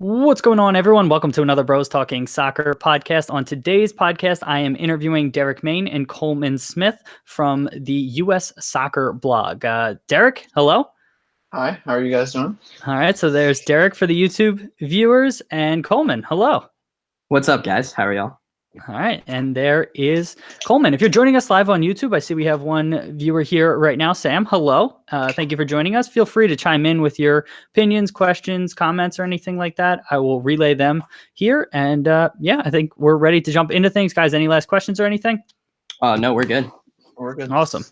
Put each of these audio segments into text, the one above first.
What's going on, everyone? Welcome to another Bros Talking Soccer podcast. On today's podcast, I am interviewing Derrick Main Coleman Smith from the U.S. Soccer blog. Derrick, hello. Hi, how are you guys doing? All right, so there's Derrick for the YouTube viewers, and Coleman, hello. What's up, guys? How are y'all? All right, and there is Coleman. If you're joining us live on YouTube, I see we have one viewer here right now. Sam, hello. Thank you for joining us. Feel free to chime in with your opinions, questions, comments, or anything like that. I will relay them here. And yeah, I think we're ready to jump into things. Guys, any last questions or anything? No, we're good. We're good. Awesome.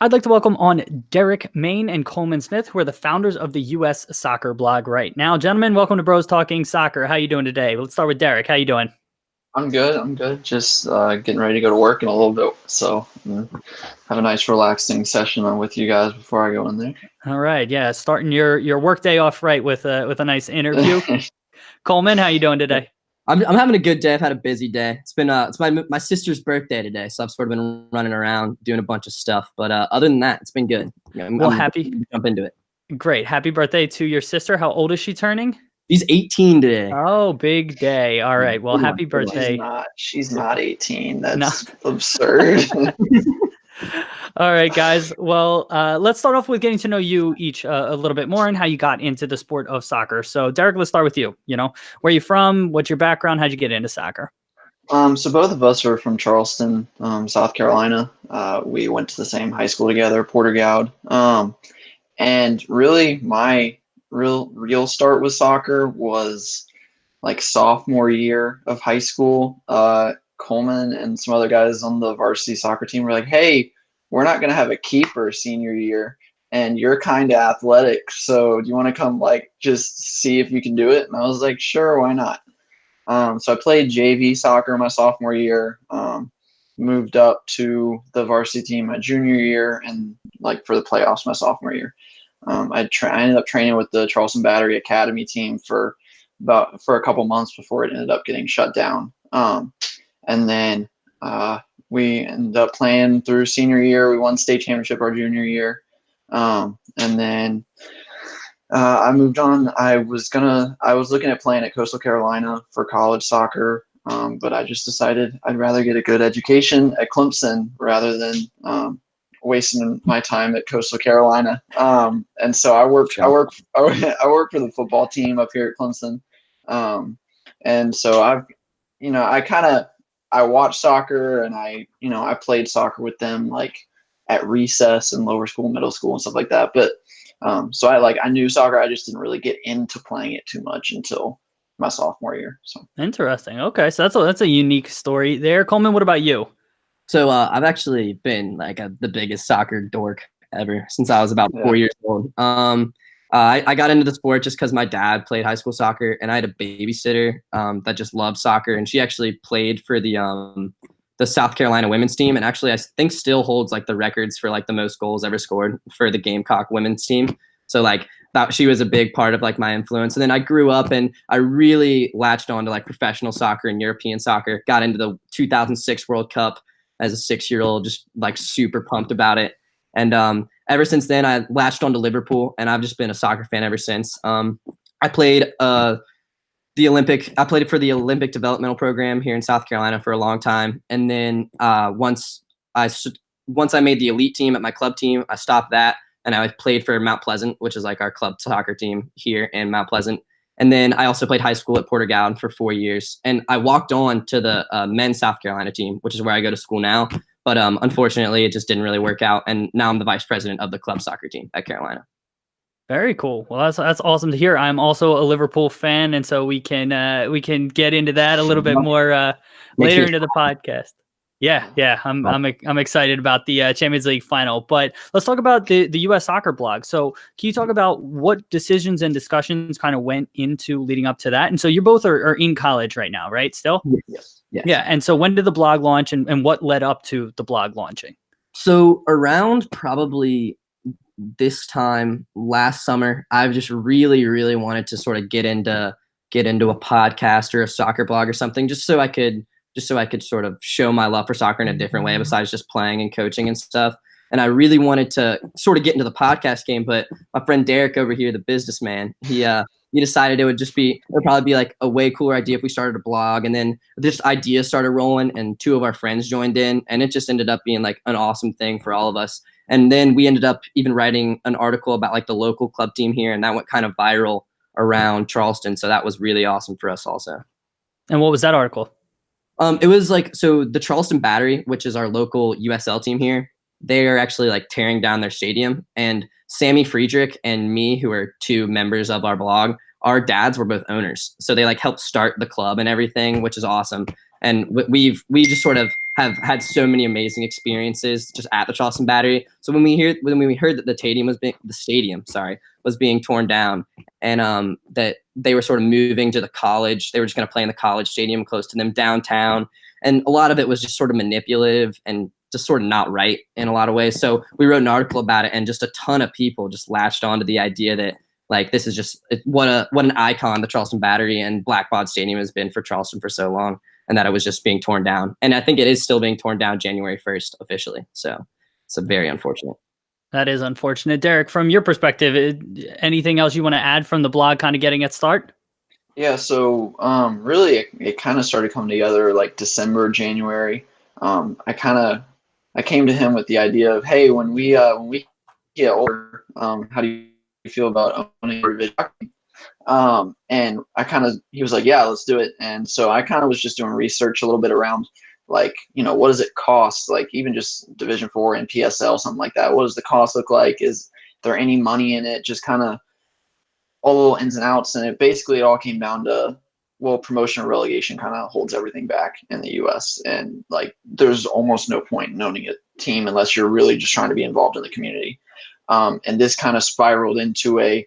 I'd like to welcome on Derrick Main Coleman Smith, who are the founders of the U.S. Soccer blog right now. Gentlemen, welcome to Bros Talking Soccer. How you doing today? Let's start with Derrick. How you doing? I'm good. Just getting ready to go to work in a little bit. So have a nice relaxing session with you guys before I go in there. All right. Yeah. Starting your work day off right with a nice interview. Coleman, how you doing today? I'm having a good day. I've had a busy day. It's my sister's birthday today, so I've sort of been running around doing a bunch of stuff. But other than that, it's been good. I'm happy to jump into it. Great. Happy birthday to your sister. How old is she turning? She's 18 today. Oh, big day. All right. Well, happy birthday. She's not 18. That's absurd. All right, guys. Well, let's start off with getting to know you each a little bit more and how you got into the sport of soccer. So, Derrick, let's start with you. Where are you from? What's your background? How'd you get into soccer? So both of us are from Charleston, South Carolina. We went to the same high school together, Porter Gowd. And really my real start with soccer was like sophomore year of high school. Coleman and some other guys on the varsity soccer team were like, hey, we're not going to have a keeper senior year and you're kind of athletic. So do you want to come just see if you can do it? And I was like, sure, why not? So I played JV soccer my sophomore year, moved up to the varsity team my junior year and for the playoffs my sophomore year. I ended up training with the Charleston Battery Academy team for a couple months before it ended up getting shut down. And then we ended up playing through senior year. We won state championship our junior year. And then I moved on. I was looking at playing at Coastal Carolina for college soccer, but I just decided I'd rather get a good education at Clemson rather than wasting my time at Coastal Carolina. And so I work for the football team up here at Clemson. And so I watched soccer and I played soccer with them at recess and lower school, middle school and stuff like that. But so I knew soccer. I just didn't really get into playing it too much until my sophomore year. So interesting. Okay. So that's a unique story there. Coleman, what about you? So I've actually been the biggest soccer dork ever since I was about 4 years old. I got into the sport just because my dad played high school soccer, and I had a babysitter that just loved soccer, and she actually played for the South Carolina women's team, and actually I think still holds the records for the most goals ever scored for the Gamecock women's team. So that she was a big part of my influence. And then I grew up and I really latched on to professional soccer and European soccer. Got into the 2006 World Cup as a 6-year-old, just super pumped about it. And ever since then, I latched on to Liverpool, and I've just been a soccer fan ever since. I played for the Olympic developmental program here in South Carolina for a long time. And then once I made the elite team at my club team, I stopped that, and I played for Mount Pleasant, which is our club soccer team here in Mount Pleasant. And then I also played high school at Porter Gowd for 4 years. And I walked on to the men's South Carolina team, which is where I go to school now. But unfortunately, it just didn't really work out. And now I'm the vice president of the club soccer team at Carolina. Very cool. Well, that's awesome to hear. I'm also a Liverpool fan, and so we can get into that a little bit more later into the podcast. Yeah. I'm excited about the Champions League final. But let's talk about the U.S. Soccer blog. So can you talk about what decisions and discussions kind of went into leading up to that? And so you both are in college right now, right? Still? Yes. Yeah. And so when did the blog launch, and what led up to the blog launching? So around probably this time last summer, I've just really, really wanted to sort of get into a podcast or a soccer blog or something, just so I could sort of show my love for soccer in a different way besides just playing and coaching and stuff. And I really wanted to sort of get into the podcast game, but my friend Derrick over here, the businessman, he we decided it would probably be like a way cooler idea if we started a blog. And then this idea started rolling, and 2 of our friends joined in, and it just ended up being like an awesome thing for all of us. And then we ended up even writing an article about like the local club team here, and that went kind of viral around Charleston. So that was really awesome for us also. And what was that article? It was like, so the Charleston Battery, which is our local USL team here, they are actually like tearing down their stadium. And Sammy Friedrich and me, who are 2 members of our blog, our dads were both owners. So they like helped start the club and everything, which is awesome. And we just sort of have had so many amazing experiences just at the Charleston Battery. So when we heard that the stadium was being torn down, and that they were sort of moving to the college, they were just going to play in the college stadium close to them downtown, and a lot of it was just sort of manipulative and just sort of not right in a lot of ways. So we wrote an article about it, and just a ton of people just latched onto the idea that like this is just what an icon the Charleston Battery and Blackbaud Stadium has been for Charleston for so long, and that it was just being torn down. And I think it is still being torn down January 1st officially. So it's very unfortunate. That is unfortunate. Derrick, from your perspective, anything else you want to add from the blog kind of getting its start? Yeah, so really it kind of started coming together like December, January. I came to him with the idea of, hey, when we get older, how do you feel about owning a division? And he was like, yeah, let's do it. And so I kind of was just doing research a little bit around like, what does it cost? Like even just Division 4 and PSL, something like that. What does the cost look like? Is there any money in it? Just kind of all the little ins and outs. And it all came down to, well, promotion or relegation kind of holds everything back in the US. And like, there's almost no point in owning a team unless you're really just trying to be involved in the community. And this kind of spiraled into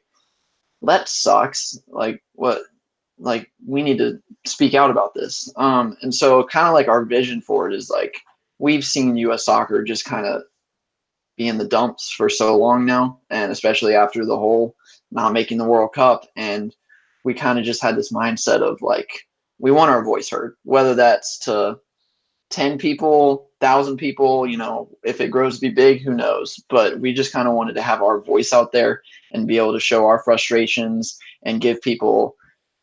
that sucks. Like what? Like we need to speak out about this. And so kind of like our vision for it is like, we've seen US soccer just kind of be in the dumps for so long now. And especially after the whole not making the World Cup. And we kind of just had this mindset of like, we want our voice heard, whether that's to 10 people, 1,000 people, if it grows to be big, who knows? But we just kind of wanted to have our voice out there and be able to show our frustrations and give people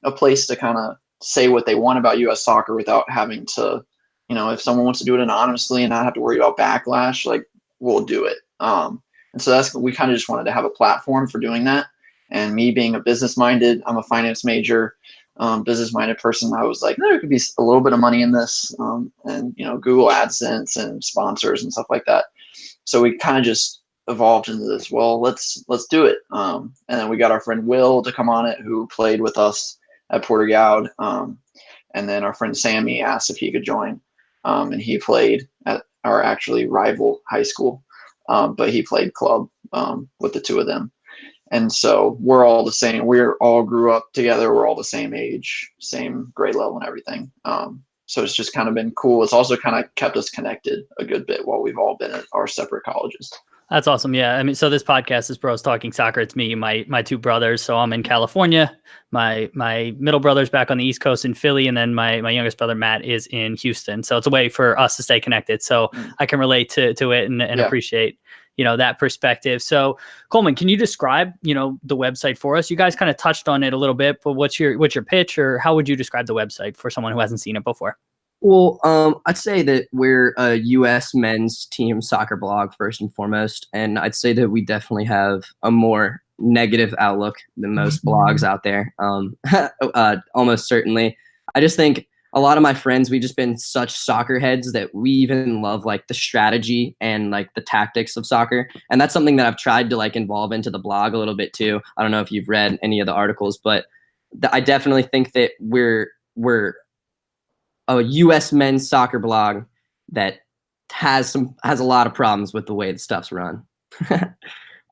a place to kind of say what they want about US soccer without having to, if someone wants to do it anonymously and not have to worry about backlash, like we'll do it. And so we kind of just wanted to have a platform for doing that. And me being a business-minded, I'm a finance major, business-minded person, I was like, there could be a little bit of money in this, and Google AdSense and sponsors and stuff like that. So we kind of just evolved into this. Well, let's do it. And then we got our friend Will to come on it, who played with us at Porter-Gaud. And then our friend Sammy asked if he could join, and he played at our actually rival high school, but he played club with the 2 of them. And so we're all the same. We're all grew up together. We're all the same age, same grade level and everything. So it's just kind of been cool. It's also kind of kept us connected a good bit while we've all been at our separate colleges. That's awesome. Yeah. I mean, so this podcast is Bros Talking Soccer. It's me, my 2 brothers. So I'm in California. My middle brother's back on the East Coast in Philly. And then my youngest brother, Matt, is in Houston. So it's a way for us to stay connected. So I can relate to it and appreciate, that perspective. So Coleman, can you describe, the website for us? You guys kind of touched on it a little bit, but what's your pitch, or how would you describe the website for someone who hasn't seen it before? Well, I'd say that we're a U.S. men's team soccer blog first and foremost, and I'd say that we definitely have a more negative outlook than most blogs out there. Almost certainly. I just think a lot of my friends, we've just been such soccer heads that we even love like the strategy and like the tactics of soccer, and that's something that I've tried to like involve into the blog a little bit too. I don't know if you've read any of the articles, but I definitely think that we're a U.S. men's soccer blog that has a lot of problems with the way the stuff's run.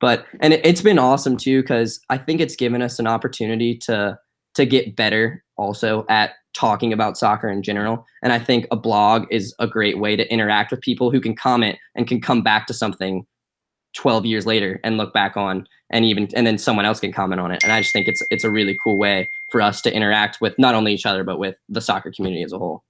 But it's been awesome too, because I think it's given us an opportunity to get better also at talking about soccer in general. And I think a blog is a great way to interact with people who can comment and can come back to something 12 years later and look back on, and then someone else can comment on it. And I just think it's a really cool way for us to interact with not only each other, but with the soccer community as a whole.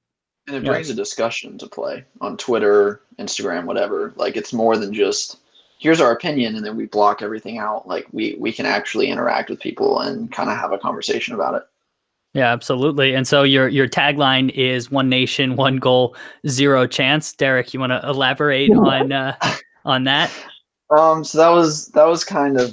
And it brings a discussion to play on Twitter, Instagram, whatever. Like it's more than just here's our opinion, and then we block everything out. Like we can actually interact with people and kind of have a conversation about it. Yeah, absolutely. And so your tagline is one nation, one goal, zero chance. Derrick, you want to elaborate on that? So that was kind of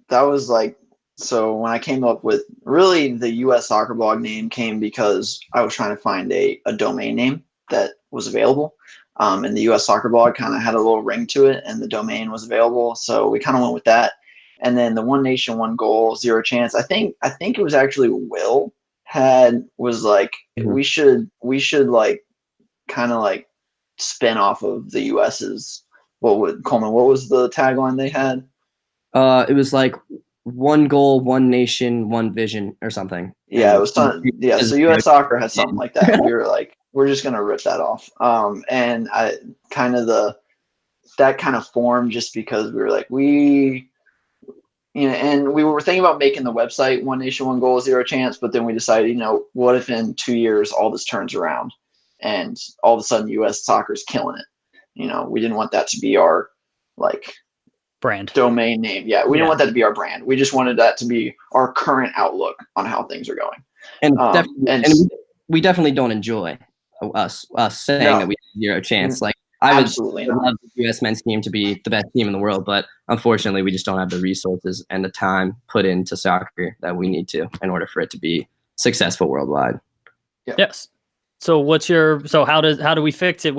that was like, so when I came up with, really the US Soccer Blog name came because I was trying to find a domain name that was available. And the US Soccer Blog kind of had a little ring to it, and the domain was available, so we kind of went with that. And then the one nation, one goal, zero chance. I think it was actually Will was like, we should like kind of like spin off of the US's. What was the tagline they had? It was like one goal, one nation, one vision, or something. Yeah, it was yeah. So US Soccer had something like that. We were like, we're just gonna rip that off. And I kind of that kind of formed just because we were like, and we were thinking about making the website one nation, one goal, zero chance, but then we decided, what if in 2 years all this turns around and all of a sudden US Soccer is killing it? We didn't want that to be our like brand domain name. Yeah, we didn't want that to be our brand. We just wanted that to be our current outlook on how things are going. And we definitely don't enjoy us saying that we have zero chance. Like I would love the U.S. men's team to be the best team in the world, but unfortunately, we just don't have the resources and the time put into soccer that we need to in order for it to be successful worldwide. Yeah. Yes. So how do we fix it?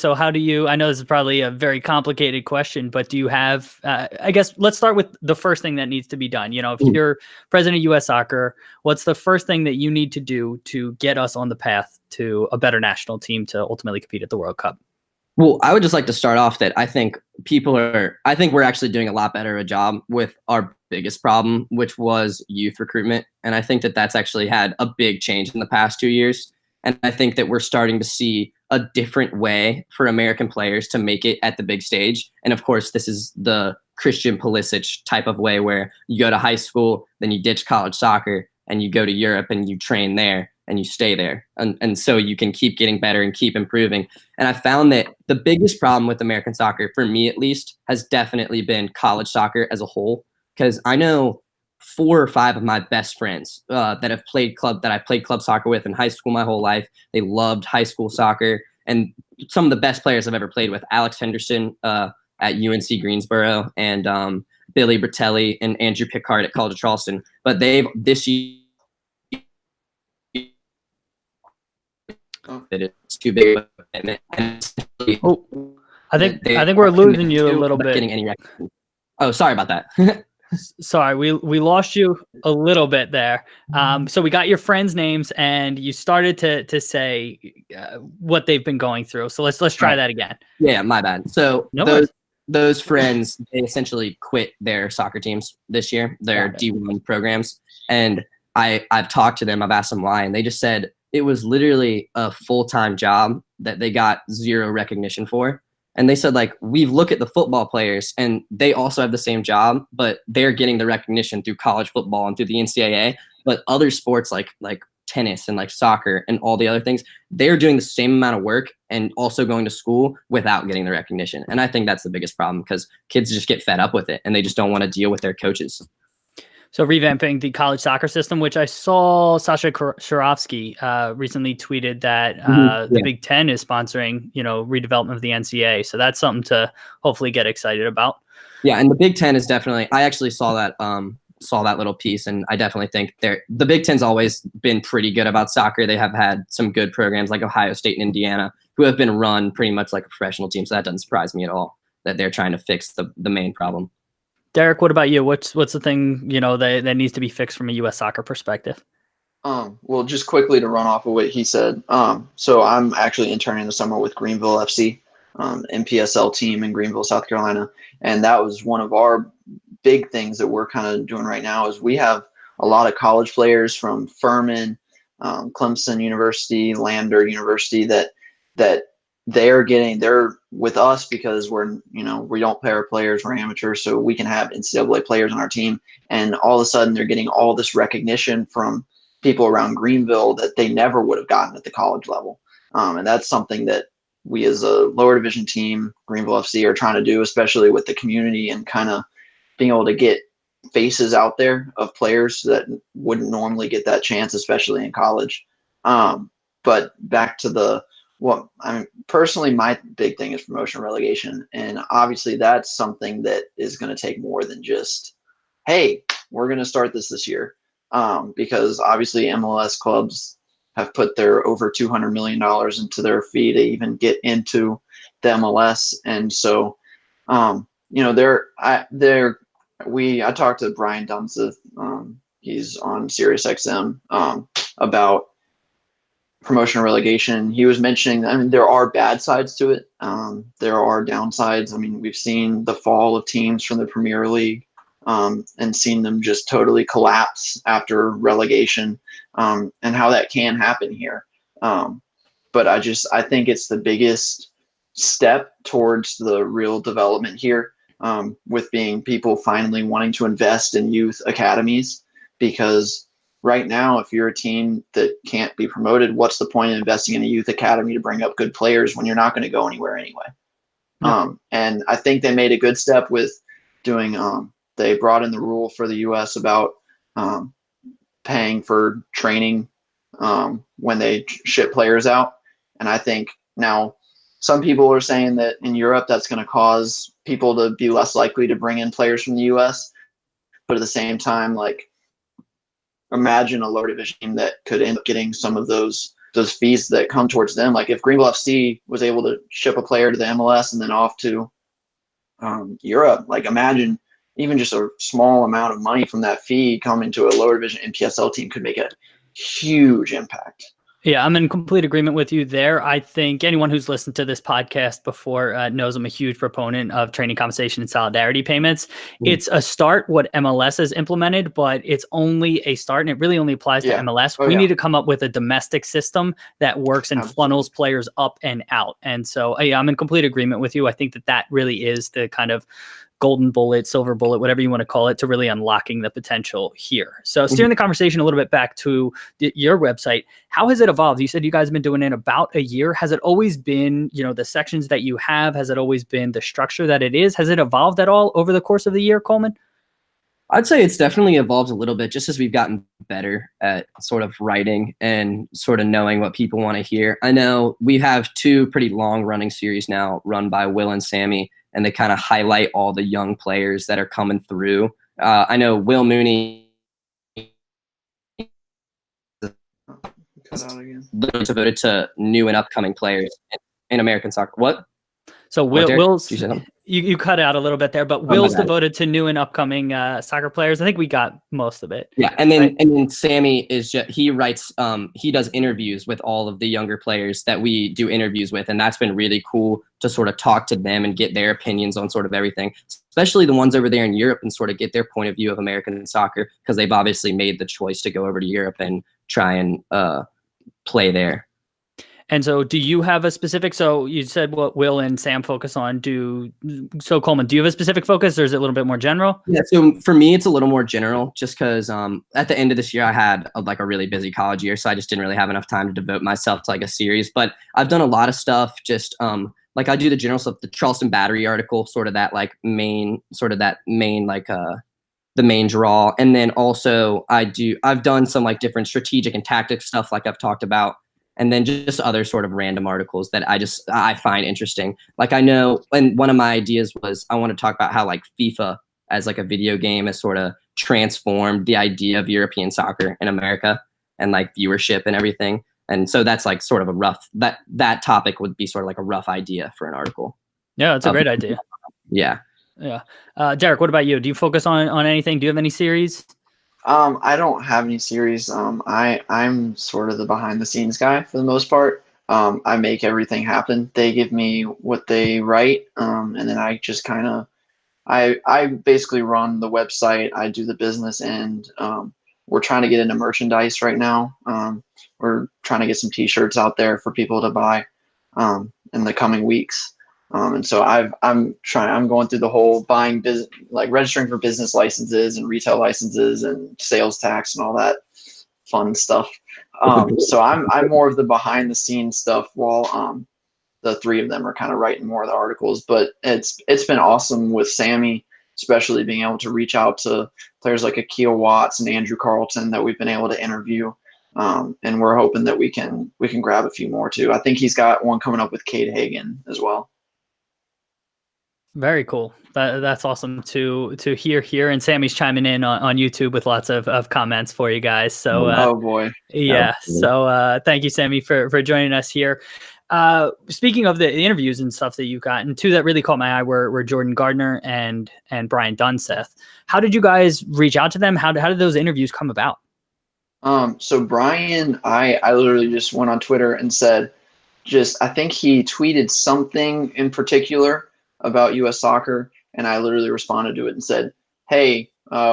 How do you, I know this is probably a very complicated question, but do you have, I guess let's start with the first thing that needs to be done. If you're president of US Soccer, what's the first thing that you need to do to get us on the path to a better national team to ultimately compete at the World Cup? Well, I would just like to start off that I think we're actually doing a lot better a job with our biggest problem, which was youth recruitment. And I think that that's actually had a big change in the past 2 years. And I think that we're starting to see a different way for American players to make it at the big stage. And of course, this is the Christian Pulisic type of way where you go to high school, then you ditch college soccer, and you go to Europe and you train there and you stay there. And so you can keep getting better and keep improving. And I found that the biggest problem with American soccer, for me at least, has definitely been college soccer as a whole. Because I know 4 or 5 of my best friends that I played club soccer with in high school my whole life. They loved high school soccer, and some of the best players I've ever played with, Alex Henderson at UNC Greensboro, and Billy Bertelli and Andrew Pickard at College of Charleston. But they've this year that it's too big of a commitment. I think we're losing you a little bit. Getting any recognition. Oh, sorry about that. Sorry, we lost you a little bit there. So we got your friends' names, and you started to say what they've been going through. So let's try that again. Yeah, my bad. So those friends, they essentially quit their soccer teams this year, their D1 programs, and I've talked to them. I've asked them why, and they just said it was literally a full-time job that they got zero recognition for. And they said, like, we've looked at the football players and they also have the same job, but they're getting the recognition through college football and through the NCAA. But other sports like tennis and like soccer and all the other things, they're doing the same amount of work and also going to school without getting the recognition. And I think that's the biggest problem because kids just get fed up with it and they just don't want to deal with their coaches. So revamping the college soccer system, which I saw Sasha Sharovsky recently tweeted that the Big Ten is sponsoring, redevelopment of the NCAA. So that's something to hopefully get excited about. Yeah, and the Big Ten is definitely. I actually saw that little piece, and I definitely think the Big Ten's always been pretty good about soccer. They have had some good programs like Ohio State and Indiana, who have been run pretty much like a professional team. So that doesn't surprise me at all that they're trying to fix the main problem. Derrick, what about you? What's the thing, that needs to be fixed from a U.S. soccer perspective? Well, just quickly to run off of what he said. So I'm actually interning this summer with Greenville FC, MPSL team in Greenville, South Carolina. And that was one of our big things that we're kind of doing right now is we have a lot of college players from Furman, Clemson University, Lander University that they're with us because we don't pay our players, we're amateurs, so we can have NCAA players on our team. And all of a sudden they're getting all this recognition from people around Greenville that they never would have gotten at the college level. And that's something that we as a lower division team, Greenville FC, are trying to do, especially with the community and kind of being able to get faces out there of players that wouldn't normally get that chance, especially in college. But back to personally, my big thing is promotion relegation. And obviously that's something that is going to take more than just, hey, we're going to start this year. Because obviously MLS clubs have put their over $200 million into their fee to even get into the MLS. And so, I talked to Brian Dunseth. He's on SiriusXM about promotion and relegation. He was mentioning, I mean, there are bad sides to it. There are downsides. I mean, we've seen the fall of teams from the Premier League and seen them just totally collapse after relegation, and how that can happen here. But I think it's the biggest step towards the real development here, with being people finally wanting to invest in youth academies, because right now, if you're a team that can't be promoted, what's the point of investing in a youth academy to bring up good players when you're not going to go anywhere anyway? Yeah. And I think they made a good step with doing, they brought in the rule for the US about paying for training when they ship players out. And I think now some people are saying that in Europe, that's going to cause people to be less likely to bring in players from the US. But at the same time, like, imagine a lower division team that could end up getting some of those fees that come towards them. Like if Greenville FC was able to ship a player to the MLS and then off to Europe, like imagine even just a small amount of money from that fee coming to a lower division NPSL team could make a huge impact. Yeah, I'm in complete agreement with you there. I think anyone who's listened to this podcast before knows I'm a huge proponent of training compensation and solidarity payments. It's a start, what MLS has implemented, but it's only a start, and it really only applies to MLS. We need to come up with a domestic system that works and funnels players up and out. And so I'm in complete agreement with you. I think that really is the kind of golden bullet, silver bullet, whatever you want to call it, to really unlocking the potential here. So steering the conversation a little bit back to your website, how has it evolved? You said you guys have been doing it about a year. Has it always been, the sections that you have? Has it always been the structure that it is? Has it evolved at all over the course of the year, Coleman? I'd say it's definitely evolved a little bit, just as we've gotten better at sort of writing and sort of knowing what people want to hear. I know we have 2 pretty long running series now run by Will and Sammy, and they kind of highlight all the young players that are coming through. I know Will Mooney devoted to new and upcoming players in American soccer. What? So Will's, you cut out a little bit there, but Will's devoted to new and upcoming soccer players. I think we got most of it. Yeah, and then Sammy is he writes, he does interviews with all of the younger players that we do interviews with, and that's been really cool to sort of talk to them and get their opinions on sort of everything, especially the ones over there in Europe, and sort of get their point of view of American soccer, because they've obviously made the choice to go over to Europe and try and play there. And so do you have a specific, so you said what Will and Sam focus on, so Coleman, do you have a specific focus, or is it a little bit more general? Yeah, so for me, it's a little more general, just because at the end of this year, I had a really busy college year, so I just didn't really have enough time to devote myself to like a series. But I've done a lot of stuff, just like I do the general stuff, the Charleston Battery article, sort of that main the main draw. And then also I've done some like different strategic and tactic stuff like I've talked about. And then just other sort of random articles that I find interesting. Like I know, and one of my ideas was I want to talk about how like FIFA as like a video game has sort of transformed the idea of European soccer in America and like viewership and everything. And so that's like sort of a rough, that topic would be sort of like a rough idea for an article. Yeah, it's a great idea. Yeah. Yeah. Derrick, what about you? Do you focus on anything? Do you have any series? I don't have any series. I'm sort of the behind the scenes guy for the most part. I make everything happen. They give me what they write, and then I just kind of, I basically run the website. I do the business end. We're trying to get into merchandise right now. We're trying to get some T-shirts out there for people to buy in the coming weeks. And so I'm going through the whole buying business, like registering for business licenses and retail licenses and sales tax and all that fun stuff. So I'm more of the behind the scenes stuff, while the three of them are kind of writing more of the articles. But it's been awesome with Sammy, especially being able to reach out to players like Akeel Watts and Andrew Carlton that we've been able to interview. And we're hoping that we can grab a few more too. I think he's got one coming up with Cade Hagan as well. Very cool. That's awesome to hear here. And Sammy's chiming in on YouTube with lots of comments for you guys. So oh boy. Yeah. So thank you, Sammy, for joining us here. Speaking of the interviews and stuff that you've gotten, two that really caught my eye were Jordan Gardner and Brian Dunseth. How did you guys reach out to them? How did those interviews come about? So Brian, I literally just went on Twitter and said, I think he tweeted something in particular about U.S. soccer, and I literally responded to it and said, hey,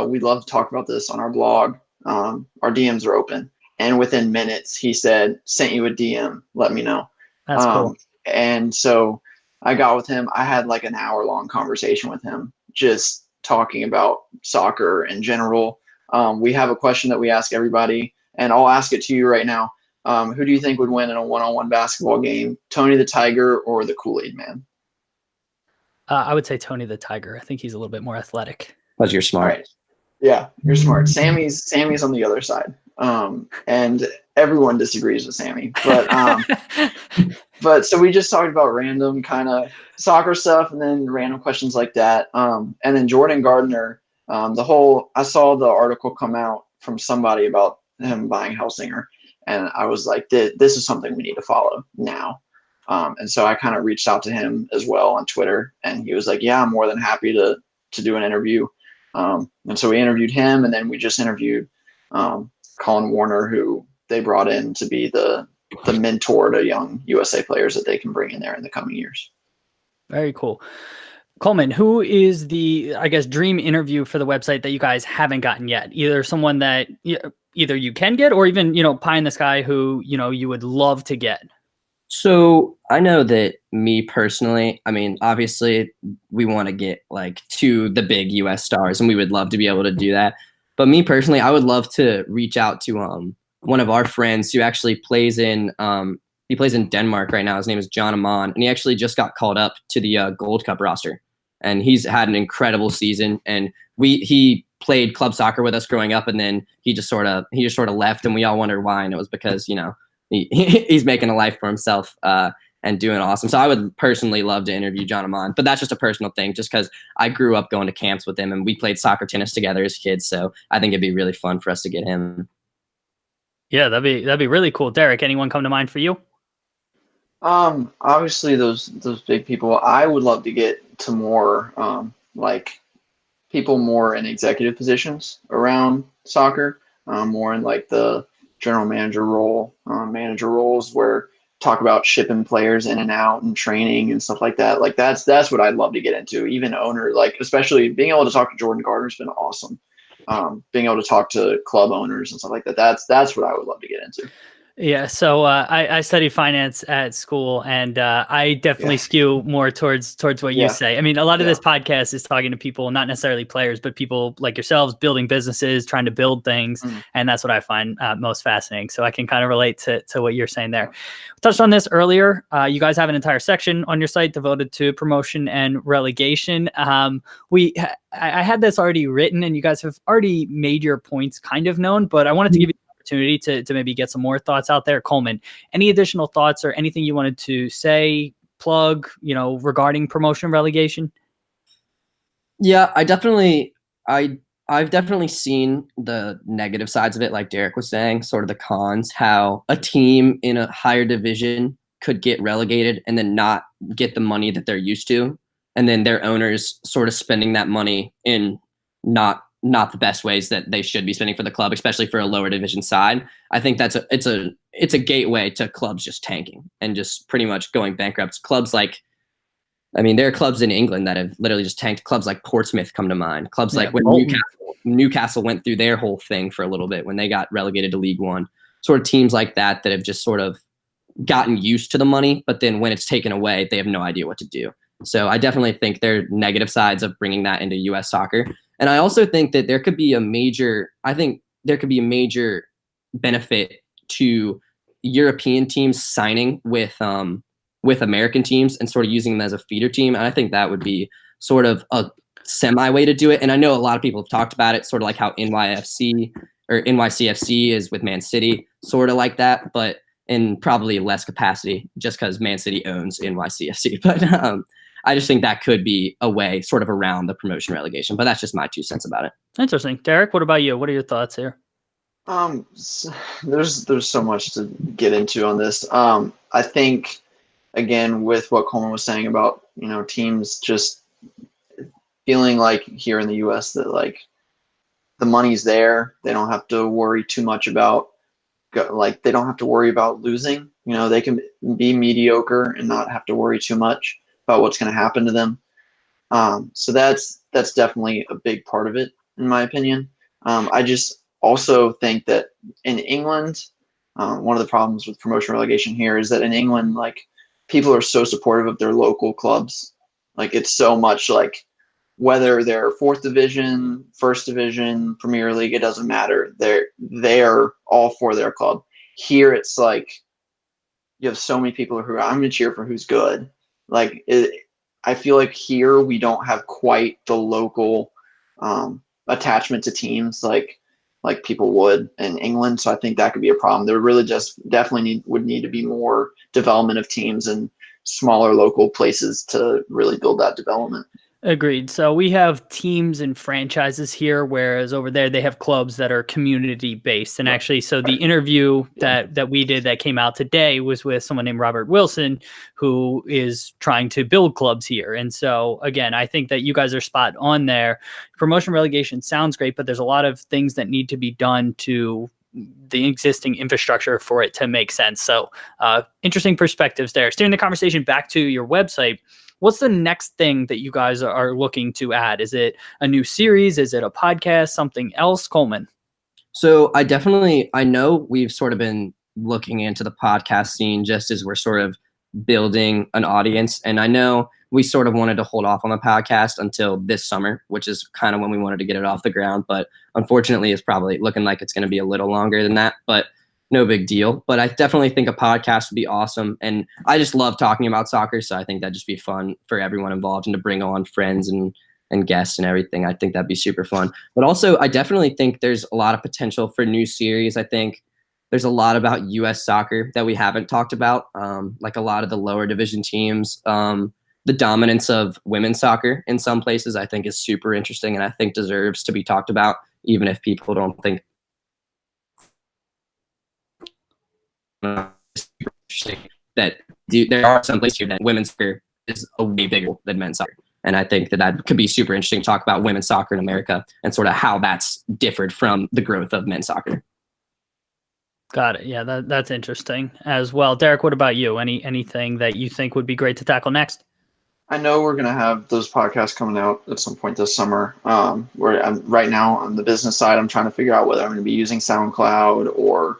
we'd love to talk about this on our blog. Our DMs are open. And within minutes, he said, sent you a DM, let me know. That's cool. And so I got with him. I had like an hour-long conversation with him, just talking about soccer in general. We have a question that we ask everybody, and I'll ask it to you right now. Who do you think would win in a one-on-one basketball game, Tony the Tiger or the Kool-Aid Man? I would say Tony the Tiger. I think he's a little bit more athletic. Because you're smart. Right. Yeah, you're smart. Sammy's on the other side. And everyone disagrees with Sammy. But so we just talked about random kind of soccer stuff and then random questions like that. And then Jordan Gardner, I saw the article come out from somebody about him buying Helsinger, and I was like, this is something we need to follow now. And so I kind of reached out to him as well on Twitter, and he was like, yeah, I'm more than happy to do an interview. And so we interviewed him, and then we just interviewed Colin Warner, who they brought in to be the mentor to young USA players that they can bring in there in the coming years. Very cool. Coleman, who is the, I guess, dream interview for the website that you guys haven't gotten yet? Either someone that either you can get, or even, pie in the sky who, you would love to get. So I know that me personally, I mean, obviously we want to get like to the big US stars, and we would love to be able to do that. But me personally, I would love to reach out to one of our friends who actually plays in he plays in Denmark right now. His name is John Amon, and he actually just got called up to the Gold Cup roster, and he's had an incredible season. And he played club soccer with us growing up, and then he just sort of left, and we all wondered why, and it was because he's making a life for himself and doing awesome. So I would personally love to interview John Amon, but that's just a personal thing, just because I grew up going to camps with him, and we played soccer tennis together as kids. So I think it'd be really fun for us to get him. Yeah, that'd be really cool. Derrick, anyone come to mind for you? Obviously those big people. I would love to get to more like people more in executive positions around soccer, more in like the general manager role, manager roles, where talk about shipping players in and out and training and stuff like that. Like that's what I'd love to get into. Even owner, like especially being able to talk to Jordan Gardner's been awesome. Being able to talk to club owners and stuff like that. That's what I would love to get into. Yeah, so I studied finance at school, and I definitely skew more towards what you say. I mean, a lot of this podcast is talking to people, not necessarily players, but people like yourselves building businesses, trying to build things, and that's what I find most fascinating. So I can kind of relate to what you're saying there. We touched on this earlier. You guys have an entire section on your site devoted to promotion and relegation. I had this already written, and you guys have already made your points kind of known, but I wanted to give you opportunity to maybe get some more thoughts out there. Coleman, any additional thoughts or anything you wanted to say, plug, regarding promotion and relegation? Yeah, I've definitely seen the negative sides of it, like Derrick was saying, sort of the cons, how a team in a higher division could get relegated and then not get the money that they're used to, and then their owners sort of spending that money in not the best ways that they should be spending for the club, especially for a lower division side. I think it's a gateway to clubs just tanking and just pretty much going bankrupt. Clubs like, I mean, there are clubs in England that have literally just tanked. Clubs like Portsmouth come to mind. Clubs like when Newcastle went through their whole thing for a little bit when they got relegated to League One. Sort of teams like that have just sort of gotten used to the money, but then when it's taken away, they have no idea what to do. So I definitely think there are negative sides of bringing that into U.S. soccer. And I also think that there could be a major benefit to European teams signing with with American teams and sort of using them as a feeder team. And I think that would be sort of a semi way to do it. And I know a lot of people have talked about it, sort of like how NYCFC is with Man City, sort of like that, but in probably less capacity just because Man City owns NYCFC. But I just think that could be a way sort of around the promotion relegation, but that's just my 2 cents about it. Interesting. Derrick, what about you? What are your thoughts here? There's so much to get into on this. I think, again, with what Coleman was saying about, teams just feeling like here in the U.S. that like the money's there, they don't have to worry too much about they don't have to worry about losing. They can be mediocre and not have to worry too much about what's going to happen to them. So that's definitely a big part of it, in my opinion. I just also think that in England, one of the problems with promotion relegation here is that in England, like, people are so supportive of their local clubs. Like, it's so much like, whether they're 4th division, 1st division, Premier League, it doesn't matter. They're all for their club. Here, it's like you have so many people who I'm going to cheer for who's good. Like, I feel like here we don't have quite the local attachment to teams like people would in England. So I think that could be a problem. There really just definitely would need to be more development of teams in smaller local places to really build that development. Agreed. So we have teams and franchises here, whereas over there they have clubs that are community based. And actually, so the interview that we did that came out today was with someone named Robert Wilson, who is trying to build clubs here. And so again, I think that you guys are spot on there. Promotion relegation sounds great, but there's a lot of things that need to be done to the existing infrastructure for it to make sense. So interesting perspectives there. Steering the conversation back to your website, what's the next thing that you guys are looking to add? Is it a new series? Is it a podcast? Something else? Coleman? So I know we've sort of been looking into the podcast scene just as we're sort of building an audience. And I know we sort of wanted to hold off on the podcast until this summer, which is kind of when we wanted to get it off the ground. But unfortunately, it's probably looking like it's going to be a little longer than that. But no big deal. But I definitely think a podcast would be awesome. And I just love talking about soccer. So I think that'd just be fun for everyone involved and to bring on friends and guests and everything. I think that'd be super fun. But also, I definitely think there's a lot of potential for new series. I think there's a lot about U.S. soccer that we haven't talked about, like a lot of the lower division teams. The dominance of women's soccer in some places I think is super interesting and I think deserves to be talked about, even if people don't think interesting. That there are some places here that women's soccer is a way bigger than men's soccer. And I think that could be super interesting to talk about women's soccer in America and sort of how that's differed from the growth of men's soccer. Got it. Yeah, that's interesting as well. Derrick, what about you? Anything that you think would be great to tackle next? I know we're going to have those podcasts coming out at some point this summer. Right now on the business side, I'm trying to figure out whether I'm going to be using SoundCloud or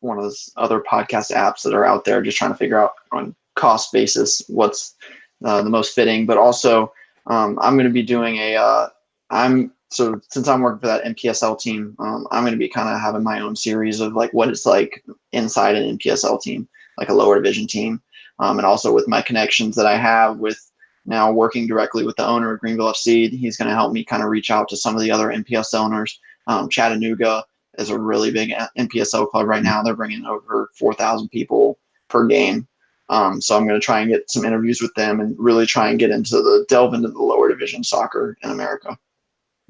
one of those other podcast apps that are out there, just trying to figure out on cost basis what's the most fitting. But also, I'm going to be doing so since I'm working for that NPSL team, I'm going to be kind of having my own series of like what it's like inside an NPSL team, like a lower division team. And also with my connections that I have with now working directly with the owner of Greenville FC, he's going to help me kind of reach out to some of the other NPSL owners. Chattanooga is a really big NPSL club right now. They're bringing over 4,000 people per game. So I'm going to try and get some interviews with them and really try and delve into the lower division soccer in America.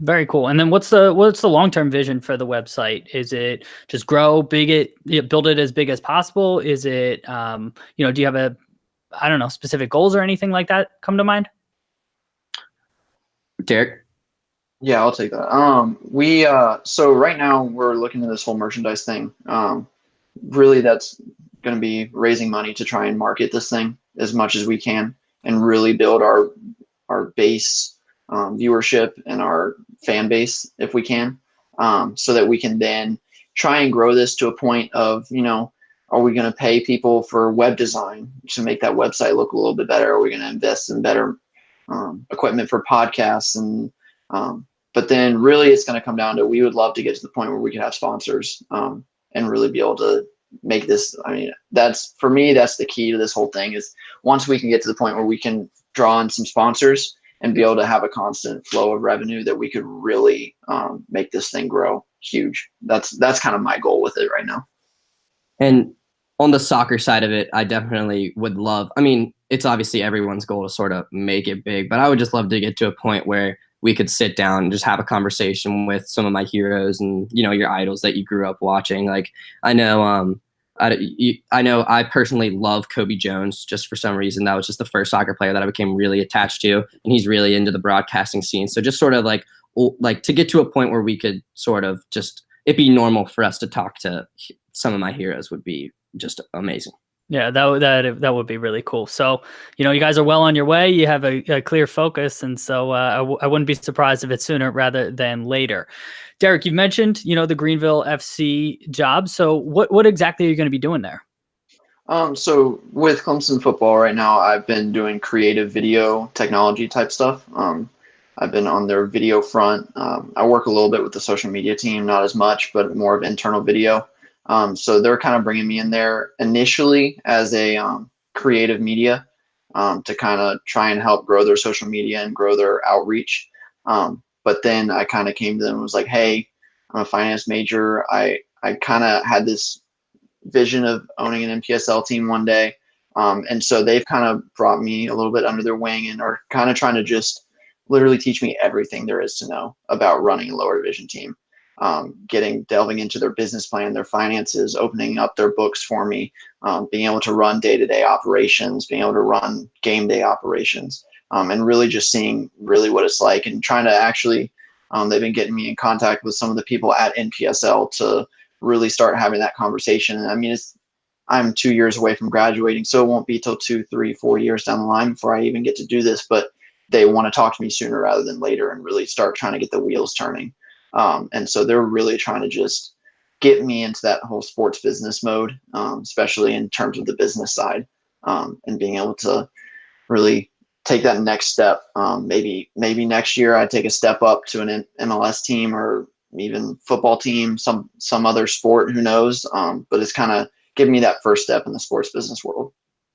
Very cool. And then what's the long-term vision for the website? Is it just grow, build it as big as possible? Is it, do you have specific goals or anything like that come to mind? Derrick? Yeah, I'll take that. So right now we're looking at this whole merchandise thing. Really that's going to be raising money to try and market this thing as much as we can and really build our base viewership and our fan base if we can, so that we can then try and grow this to a point of, are we going to pay people for web design to make that website look a little bit better? Are we going to invest in better equipment for podcasts? And but then really it's going to come down to, we would love to get to the point where we can have sponsors and really be able to make this. I mean, that's for me. That's the key to this whole thing. Is once we can get to the point where we can draw in some sponsors and be able to have a constant flow of revenue, that we could really make this thing grow huge. That's kind of my goal with it right now. And on the soccer side of it, I definitely would love, I mean, it's obviously everyone's goal to sort of make it big, but I would just love to get to a point where we could sit down and just have a conversation with some of my heroes and, you know, your idols that you grew up watching. Like, I know, I know I personally love Kobe Jones just for some reason. That was just the first soccer player that I became really attached to, and he's really into the broadcasting scene. So just sort of like to get to a point where we could sort of just, it'd be normal for us to talk to some of my heroes would be just amazing. Yeah, that would be really cool. So, you know, you guys are well on your way. You have a clear focus, and so I wouldn't be surprised if it's sooner rather than later. Derrick, you mentioned, you know, the Greenville FC job. So what exactly are you going to be doing there? So with Clemson football right now, I've been doing creative video technology type stuff. I've been on their video front. I work a little bit with the social media team, not as much, but more of internal video. So they're kind of bringing me in there initially as a creative media to kind of try and help grow their social media and grow their outreach. But then I kind of came to them and was like, hey, I'm a finance major. I kind of had this vision of owning an NPSL team one day. And so they've kind of brought me a little bit under their wing and are kind of trying to just literally teach me everything there is to know about running a lower division team. Delving into their business plan, their finances, opening up their books for me, being able to run day-to-day operations, being able to run game day operations, and really just seeing really what it's like and trying to actually, they've been getting me in contact with some of the people at NPSL to really start having that conversation. And I mean, I'm 2 years away from graduating, so it won't be till 2, 3, 4 years down the line before I even get to do this, but they want to talk to me sooner rather than later and really start trying to get the wheels turning. And so they're really trying to just get me into that whole sports business mode, especially in terms of the business side, and being able to really take that next step. Maybe next year I take a step up to an MLS team or even football team, some other sport, who knows? But it's kind of giving me that first step in the sports business world.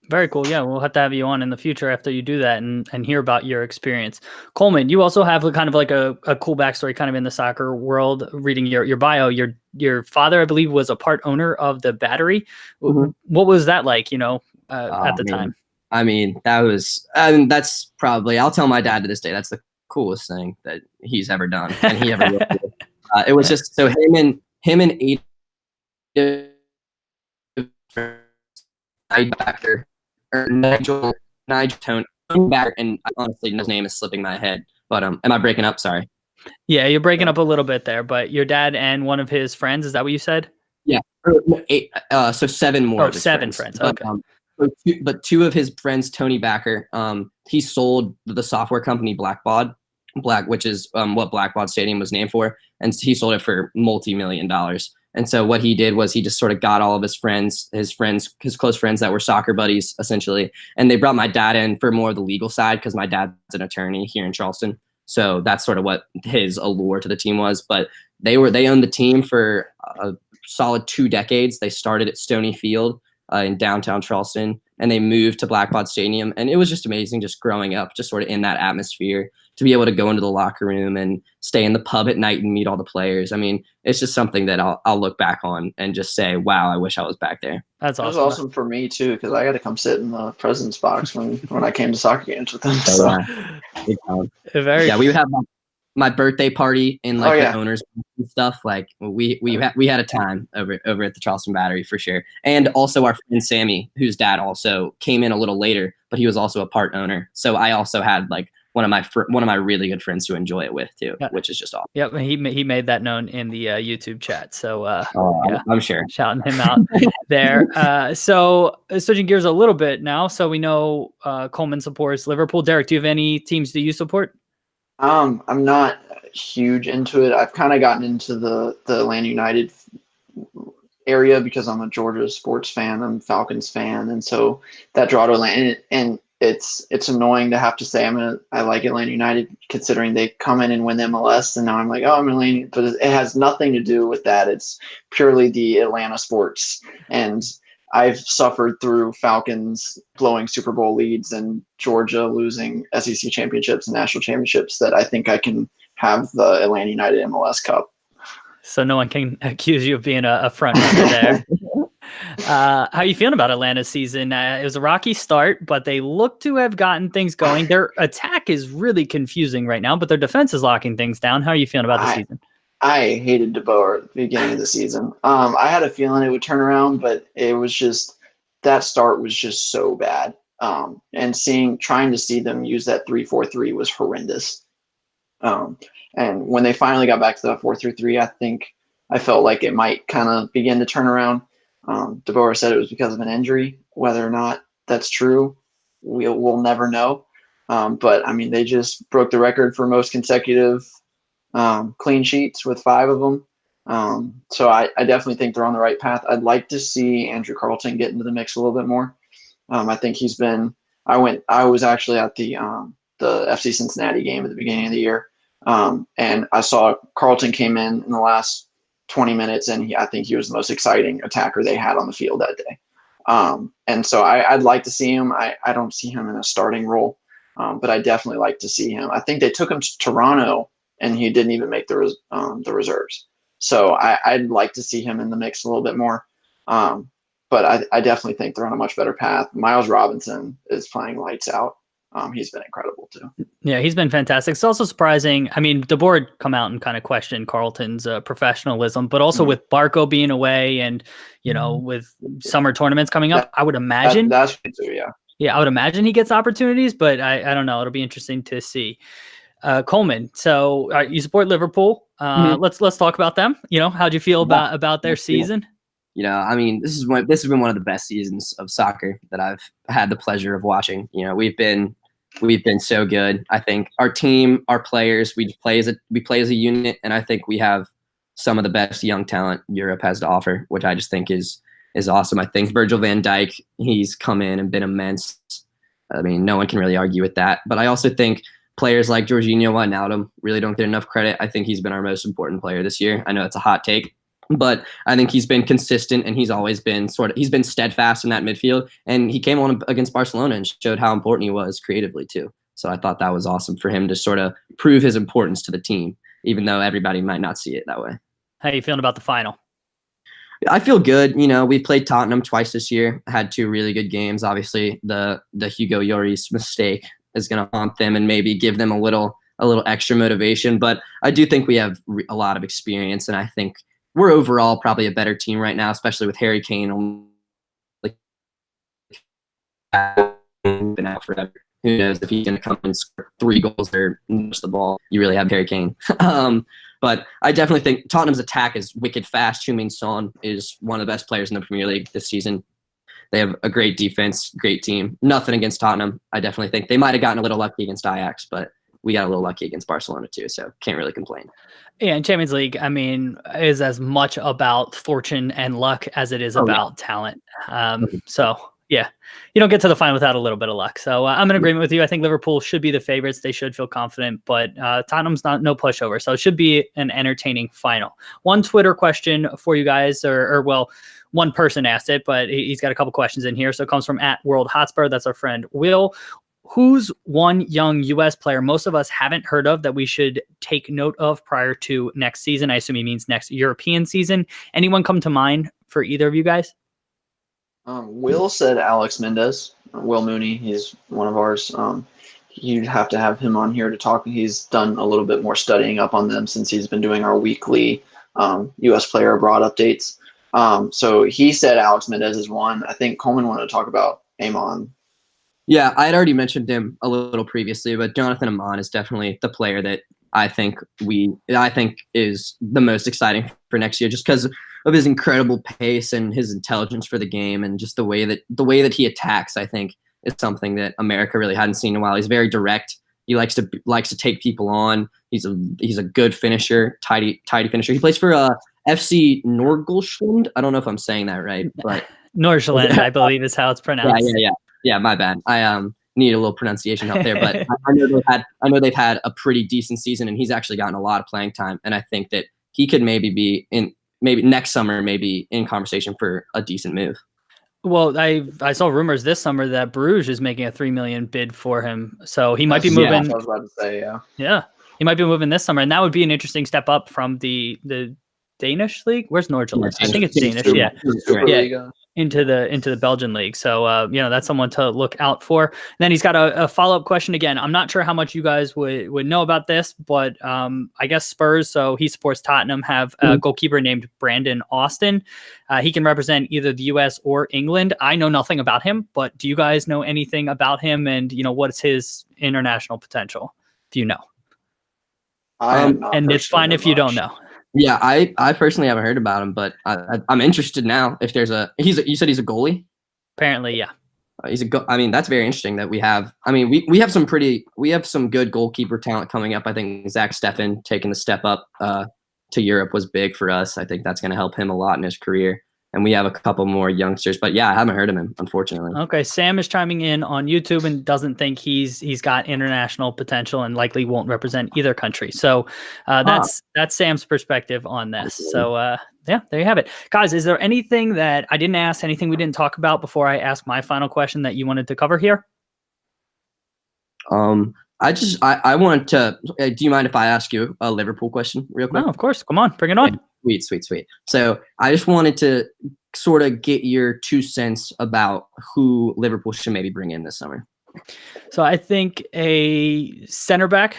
Very cool. Yeah, we'll have to have you on in the future after you do that and hear about your experience. Coleman, you also have kind of like a cool backstory kind of in the soccer world. Reading your bio, your father, I believe, was a part owner of the Battery. Mm-hmm. What was that like, you know, at the time? I mean, that's probably, I'll tell my dad to this day, that's the coolest thing that he's ever done. And he ever will. It was just, so him and 8 backer, or Nigel Tone back, and honestly his name is slipping my head, but am I breaking up? Sorry. Yeah, you're breaking up a little bit there, but your dad and one of his friends, is that what you said? Yeah. 8, so 7 more. Oh, 7 friends. Okay. But 2 of his friends, Tony Backer, he sold the software company Blackbaud, which is what Blackbaud Stadium was named for, and he sold it for multi-million dollars. And so what he did was he just sort of got all of his close friends that were soccer buddies, essentially. And they brought my dad in for more of the legal side because my dad's an attorney here in Charleston. So that's sort of what his allure to the team was. But they owned the team for a solid 2 decades. They started at Stony Field in downtown Charleston, and they moved to Blackbaud Stadium. And it was just amazing just growing up, just sort of in that atmosphere, to be able to go into the locker room and stay in the pub at night and meet all the players. I mean, it's just something that I'll look back on and just say, wow, I wish I was back there. That's awesome. It was awesome for me too, because I got to come sit in the president's box when I came to soccer games with them. So. Yeah, we would have my birthday party in the owners and stuff. Like we had a time over at the Charleston Battery for sure. And also our friend Sammy, whose dad also came in a little later, but he was also a part owner. So I also had like one of my really good friends to enjoy it with too, which is just awesome. Yep, he made that known in the YouTube chat. So I'm sure shouting him out there. So switching gears a little bit now. So we know Coleman supports Liverpool. Derrick, do you have any teams do you support? I'm not huge into it. I've kind of gotten into the Atlanta United area because I'm a Georgia sports fan. I'm a Falcons fan, and so that draw to Atlanta. And it's annoying to have to say I like Atlanta United considering they come in and win MLS, and now I'm like, oh, I'm Atlanta, but it has nothing to do with that. It's purely the Atlanta sports, and I've suffered through Falcons blowing Super Bowl leads and Georgia losing SEC championships and national championships that I think I can have the Atlanta United MLS Cup. So no one can accuse you of being a front runner there. How are you feeling about Atlanta's season? It was a rocky start, but they look to have gotten things going. Their attack is really confusing right now, but their defense is locking things down. How are you feeling about the season? I hated DeBoer at the beginning of the season. I had a feeling it would turn around, but it was just that start was just so bad. And trying to see them use that 3-4-3 was horrendous. And when they finally got back to that 4-3-3, I felt like it might kind of begin to turn around. DeBoer said it was because of an injury. Whether or not that's true, we'll never know. But I mean, they just broke the record for most consecutive clean sheets with 5 of them. So I definitely think they're on the right path. I'd like to see Andrew Carleton get into the mix a little bit more. I think he's been. I was actually at the FC Cincinnati game at the beginning of the year, and I saw Carleton came in the last 20 minutes, and I think he was the most exciting attacker they had on the field that day. And so I'd like to see him. I don't see him in a starting role, but I definitely like to see him. I think they took him to Toronto, and he didn't even make the reserves. So I'd like to see him in the mix a little bit more. But I definitely think they're on a much better path. Miles Robinson is playing lights out. He's been incredible too. Yeah, he's been fantastic. It's also surprising. I mean, the board come out and kind of question Carlton's professionalism, but also with Barco being away and, with summer tournaments coming up, I would imagine. That's true too, yeah. Yeah, I would imagine he gets opportunities, but I don't know. It'll be interesting to see. Coleman, so you support Liverpool. Let's talk about them. How'd you feel about their season? I mean, this has been one of the best seasons of soccer that I've had the pleasure of watching. We've been so good. I think our team, our players, we play as a unit, and I think we have some of the best young talent Europe has to offer, which I just think is awesome. I think Virgil van Dijk, he's come in and been immense. I mean, no one can really argue with that. But I also think players like Jorginho Wijnaldum really don't get enough credit. I think he's been our most important player this year. I know it's a hot take, but I think he's been consistent, and he's always been he's been steadfast in that midfield. And he came on against Barcelona and showed how important he was creatively too. So I thought that was awesome for him to sort of prove his importance to the team, even though everybody might not see it that way. How are you feeling about the final? I feel good. We've played Tottenham twice this year, had 2 really good games. Obviously, the Hugo Lloris mistake is going to haunt them and maybe give them a little extra motivation. But I do think we have a lot of experience, and I think we're overall probably a better team right now, especially with Harry Kane. Been out forever. Who knows if he's going to come and score 3 goals or touch the ball? You really have Harry Kane. But I definitely think Tottenham's attack is wicked fast. Heung-min Son is one of the best players in the Premier League this season. They have a great defense, great team. Nothing against Tottenham. I definitely think they might have gotten a little lucky against Ajax, but we got a little lucky against Barcelona too, so can't really complain. Yeah, and Champions League, I mean, is as much about fortune and luck as it is about talent. So, yeah, you don't get to the final without a little bit of luck. So I'm in agreement with you. I think Liverpool should be the favorites. They should feel confident, but Tottenham's no pushover. So it should be an entertaining final. One Twitter question for you guys, or one person asked it, but he's got a couple questions in here. So it comes from @WorldHotspur. That's our friend Will. Who's one young U.S. player most of us haven't heard of that we should take note of prior to next season? I assume he means next European season. Anyone come to mind for either of you guys? Will said Alex Mendez. Will Mooney, he's one of ours. You'd have to have him on here to talk. He's done a little bit more studying up on them since he's been doing our weekly U.S. player abroad updates. So he said Alex Mendez is one. I think Coleman wanted to talk about Amon. Yeah, I had already mentioned him a little previously, but Jonathan Amon is definitely the player that I think is the most exciting for next year, just because of his incredible pace and his intelligence for the game, and just the way that he attacks. I think is something that America really hadn't seen in a while. He's very direct. He likes to take people on. He's a good finisher, tidy finisher. He plays for FC Norrgårdsund. I don't know if I'm saying that right, but Norrgårdsund, I believe is how it's pronounced. Yeah. My bad. need a little pronunciation help there, but I know they've had a pretty decent season, and he's actually gotten a lot of playing time, and I think that he could maybe next summer, maybe in conversation for a decent move. Well, I saw rumors this summer that Bruges is making a $3 million bid for him, so he might be moving. Yeah, I was about to say, yeah, he might be moving this summer, and that would be an interesting step up from the Danish league. Where's Nordsjælland? I think it's Danish. Yeah, into the Belgian league. So that's someone to look out for. And then he's got a follow-up question again. I'm not sure how much you guys would know about this, but I guess Spurs, so he supports Tottenham, have a goalkeeper named Brandon Austin. He can represent either the US or England. I know nothing about him, but do you guys know anything about him, and what's his international potential? Do you know? And it's fine if you don't know. Yeah, I personally haven't heard about him, but I'm interested now. If there's you said he's a goalie? Apparently, yeah. I mean, that's very interesting that we have. I mean, we have some good goalkeeper talent coming up. I think Zach Steffen taking the step up to Europe was big for us. I think that's going to help him a lot in his career. And we have a couple more youngsters, but yeah, I haven't heard of him, unfortunately. Okay, Sam is chiming in on YouTube and doesn't think he's got international potential and likely won't represent either country. So that's Sam's perspective on this. So yeah, there you have it, guys. Is there anything that I didn't ask, anything we didn't talk about before I ask my final question that you wanted to cover here? I wanted to. Do you mind if I ask you a Liverpool question real quick? No, of course. Come on, bring it on. Sweet. So I just wanted to sort of get your 2 cents about who Liverpool should maybe bring in this summer. So I think a center back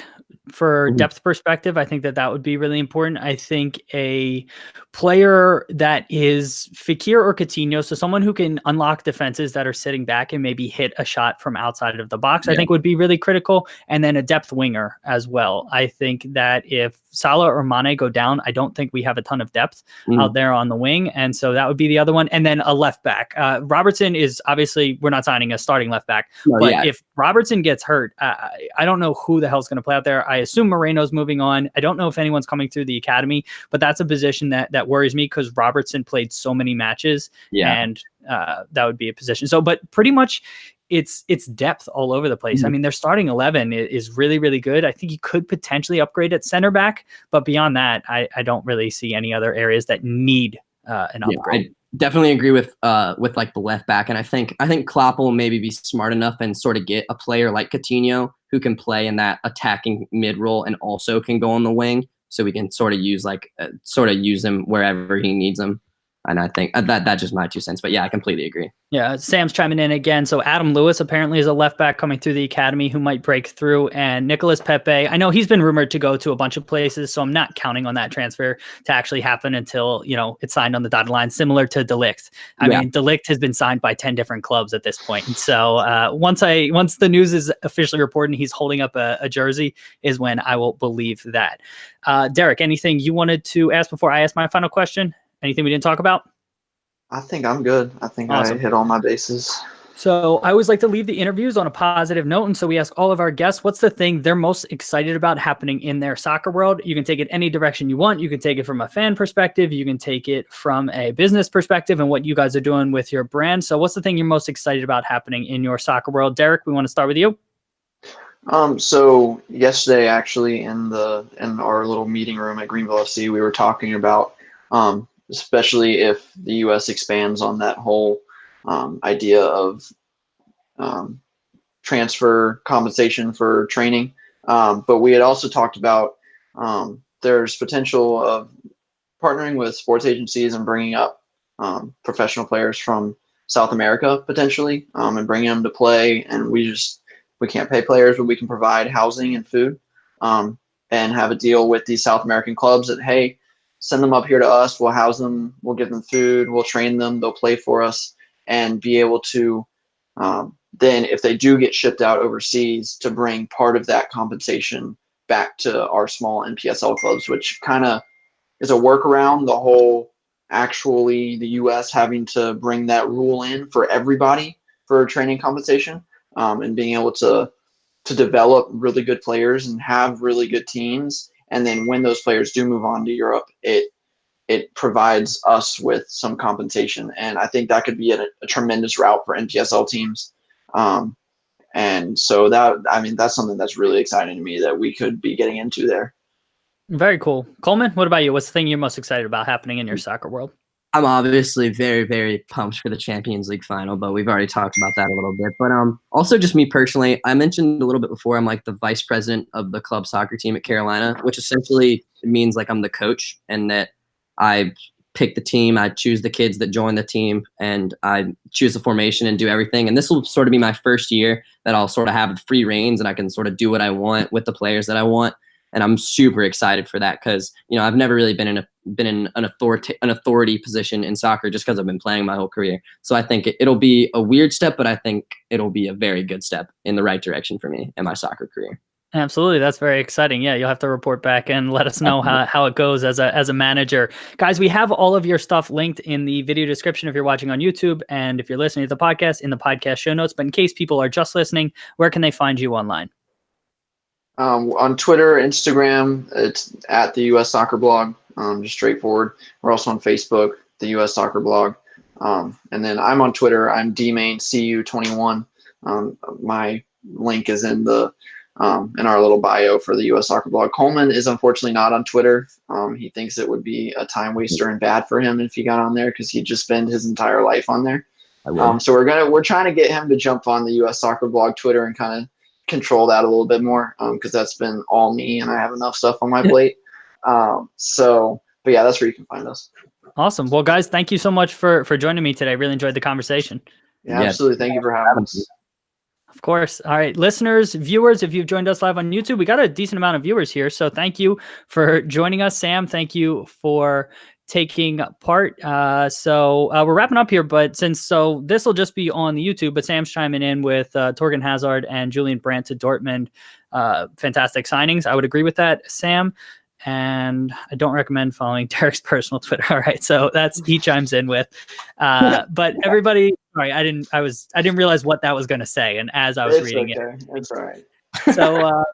for depth perspective, I think that would be really important. I think a player that is Fekir or Coutinho, so someone who can unlock defenses that are sitting back and maybe hit a shot from outside of the box, I think would be really critical. And then a depth winger as well. I think that if Salah or Mane go down, I don't think we have a ton of depth out there on the wing. And so that would be the other one. And then a left back. Robertson is obviously, we're not signing a starting left back, but if Robertson gets hurt, I don't know who the hell's going to play out there. I assume Moreno's moving on. I don't know if anyone's coming through the academy, but that's a position that worries me because Robertson played so many matches, and that would be a position. So, but pretty much it's depth all over the place. I mean, their starting 11 is really, really good. I think you could potentially upgrade at center back, but beyond that, I don't really see any other areas that need an upgrade. I definitely agree with like the left back, and I think Klopp will maybe be smart enough and sort of get a player like Coutinho who can play in that attacking mid role and also can go on the wing, so we can sort of use him wherever he needs him. And I think that's just my 2 cents. But yeah, I completely agree. Yeah, Sam's chiming in again. So Adam Lewis apparently is a left back coming through the academy who might break through. And Nicolas Pepe, I know he's been rumored to go to a bunch of places, so I'm not counting on that transfer to actually happen until it's signed on the dotted line, similar to De Ligt. I mean, De Ligt has been signed by 10 different clubs at this point. And so once the news is officially reported and he's holding up a jersey is when I will believe that. Derrick, anything you wanted to ask before I ask my final question? Anything we didn't talk about? I think I'm good. I think awesome. I hit all my bases. So I always like to leave the interviews on a positive note. And so we ask all of our guests, what's the thing they're most excited about happening in their soccer world? You can take it any direction you want. You can take it from a fan perspective. You can take it from a business perspective and what you guys are doing with your brand. So what's the thing you're most excited about happening in your soccer world? Derrick, we want to start with you. So yesterday, actually, in our little meeting room at Greenville FC, we were talking about, especially if the U.S. expands on that whole idea of transfer compensation for training. But we had also talked about there's potential of partnering with sports agencies and bringing up professional players from South America potentially and bringing them to play. And we can't pay players, but we can provide housing and food and have a deal with these South American clubs that, hey, send them up here to us. We'll house them. We'll give them food. We'll train them. They'll play for us and be able to then, if they do get shipped out overseas, to bring part of that compensation back to our small NPSL clubs, which kind of is a workaround the whole actually the U.S. having to bring that rule in for everybody for training compensation and being able to develop really good players and have really good teams. And then when those players do move on to Europe, it provides us with some compensation. And I think that could be a tremendous route for NPSL teams. And so that's something that's really exciting to me that we could be getting into there. Very cool. Coleman, what about you? What's the thing you're most excited about happening in your soccer world? I'm obviously very, very pumped for the Champions League final, but we've already talked about that a little bit. But also just me personally, I mentioned a little bit before, I'm like the vice president of the club soccer team at Carolina, which essentially means like I'm the coach and that I pick the team, I choose the kids that join the team, and I choose the formation and do everything. And this will sort of be my first year that I'll sort of have free reins and I can sort of do what I want with the players that I want. And I'm super excited for that because, you know, I've never really been in an authority position in soccer just because I've been playing my whole career. So I think it'll be a weird step, but I think it'll be a very good step in the right direction for me in my soccer career. Absolutely. That's very exciting. Yeah, you'll have to report back and let us know how it goes as a manager. Guys, we have all of your stuff linked in the video description if you're watching on YouTube, and if you're listening to the podcast, in the podcast show notes. But in case people are just listening, where can they find you online? On Twitter, Instagram, it's at the US Soccer Blog, just straightforward. We're also on Facebook, the US Soccer Blog. And then I'm on Twitter. I'm DMainCU21. My link is in our little bio for the US Soccer Blog. Coleman is unfortunately not on Twitter. He thinks it would be a time waster and bad for him if he got on there because he'd just spend his entire life on there. So we're trying to get him to jump on the US Soccer Blog Twitter and kind of control that a little bit more because that's been all me and I have enough stuff on my plate. But yeah, that's where you can find us. Awesome. Well, guys, thank you so much for joining me today. I really enjoyed the conversation. Yeah, absolutely. Thank you for having us. Of course. All right, listeners, viewers, if you've joined us live on YouTube, we got a decent amount of viewers here. So thank you for joining us. Sam, thank you for taking part. So we're wrapping up here, but this will just be on the YouTube, but Sam's chiming in with Torgan Hazard and Julian Brandt to Dortmund. Fantastic signings. I would agree with that, Sam. And I don't recommend following Derrick's personal Twitter. All right. So he chimes in with, but everybody, sorry, I didn't realize what that was going to say. And as I was reading it, it's all right. So,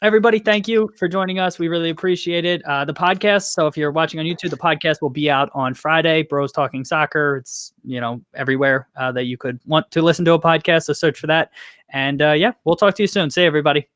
everybody, thank you for joining us. We really appreciate it. The podcast. So if you're watching on YouTube, the podcast will be out on Friday. Bros Talking Soccer. It's, everywhere that you could want to listen to a podcast. So search for that. And yeah, we'll talk to you soon. See you, everybody.